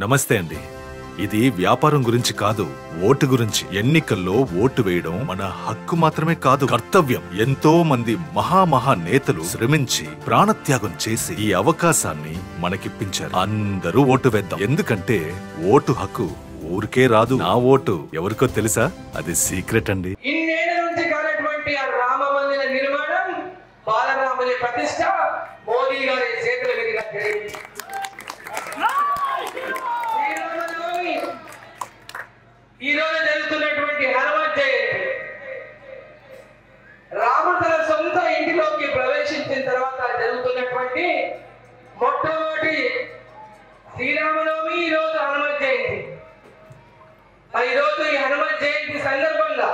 నమస్తే అండి. ఇది వ్యాపారం గురించి కాదు, ఓటు గురించి. ఎన్నికల్లో ఓటు వేయడం మన హక్కు మాత్రమే కాదు, కర్తవ్యం. ఎంతో మంది మహా నేతలు శ్రమించి ప్రాణత్యాగం చేసి ఈ అవకాశాన్ని మనకిప్పించారు. అందరూ ఓటు వేద్దాం. ఎందుకంటే ఓటు హక్కు ఊరికే రాదు. నా ఓటు ఎవరికో తెలుసా? అది సీక్రెట్ అండి. ఇన్నేళ్ల నుంచి కానటువంటి ఆ రామ మందిర నిర్మాణం, బాలరాముని ప్రతిష్ట మోదీ గారి చేతుల మీదుగా జరిగింది. ఈ రోజు జరుగుతున్నటువంటి హనుమత్ జయంతి, రాముడు తన సొంత ఇంటిలోకి ప్రవేశించిన తర్వాత జరుగుతున్నటువంటి మొట్టమొదటి శ్రీరామనవమి, ఈ రోజు హనుమత్ జయంతి. ఈ రోజు ఈ హనుమత్ జయంతి సందర్భంగా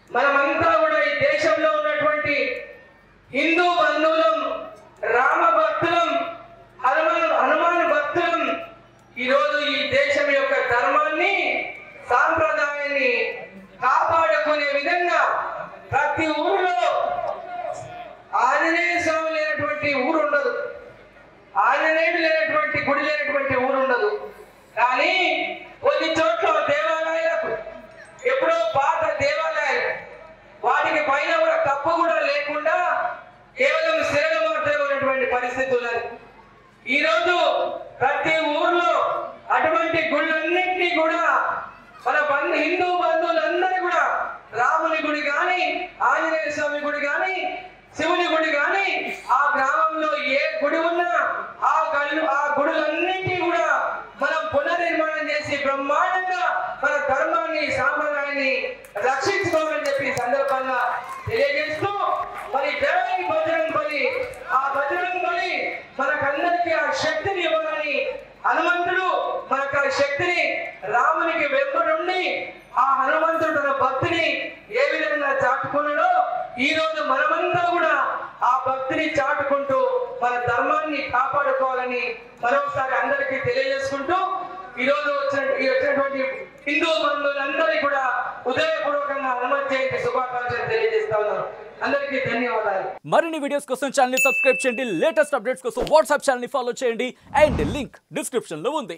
మనమంతా కూడా ఈ దేశంలో ఉన్నటువంటి హిందూ బంధువులం, రామ భక్తులం, హనుమాన్ భక్తులం ఈరోజు ఈ దేశం యొక్క ధర్మాన్ని, సాంప్రదాయాన్ని కాపాడుకునే విధంగా ప్రతి ఊరిలో ఆంజనేయ స్వామి లేనటువంటి ఊరు ఉండదు, ఆంజనేయుడు లేనటువంటి గుడి లేనటువంటి ఊరు ఉండదు. కానీ కొన్ని చోట్ల దేవాలయాలకు, ఎప్పుడో పాత దేవాలయాలు, వాటికి పైన కూడా కప్పు కూడా లేకుండా కేవలం శిలలు మాత్రమే ఉన్నటువంటి పరిస్థితి ఉన్నది. ఈరోజు ప్రతి ఊర్లో అటువంటి గుళ్ళన్నింటినీ కూడా మన హిందూ బంధువులందరూ కూడా రాముని గుడి కానీ, ఆంజనేయ స్వామి గుడి కానీ, శివుని గుడి కానీ, ఆ గ్రామంలో ఏ గుడి ఉన్నా ఆ గుడులన్నింటినీ కూడా మనం పునర్నిర్మాణం చేసి బ్రహ్మాండంగా మన ధర్మాన్ని, సాంప్రదాయాన్ని రక్షించుకోవాలని చెప్పి సందర్భంగా తెలియజేస్తూ, మరి జై బజరంగ్ బలి, ఆ బజరంగ్ బలి మనకందరికీ ఆ శక్తిని ఇవ్వాలని, హనుమంతుడు మనకు ఆ శక్తిని, రామునికి వెంబడుండి ఆ హనుమంతుడు తన భక్తిని ఏ విధంగా చాటుకున్నాడో ఈ రోజు మనమంతా కూడా ఆ భక్తిని చాటుకుంటూ మన ధర్మాన్ని కాపాడుకోవాలని మరొకసారి అందరికీ తెలియజేసుకుంటూ, ఈ రోజు వచ్చినటువంటి హిందూ బంధువులందరికీ కూడా హృదయపూర్వకంగా హనుమత్ జయంతి శుభాకాంక్షలు తెలియజేస్తా ఉన్నారు. అందరికీ ధన్యవాదాలు. మరిన్ని వీడియోస్ కోసం ఛానల్ ని సబ్స్క్రైబ్ చేయండి, లేటెస్ట్ అప్డేట్స్ కోసం వాట్సాప్ ఛానల్ ని ఫాలో చేయండి, అండ్ లింక్ డిస్క్రిప్షన్ లో ఉంది.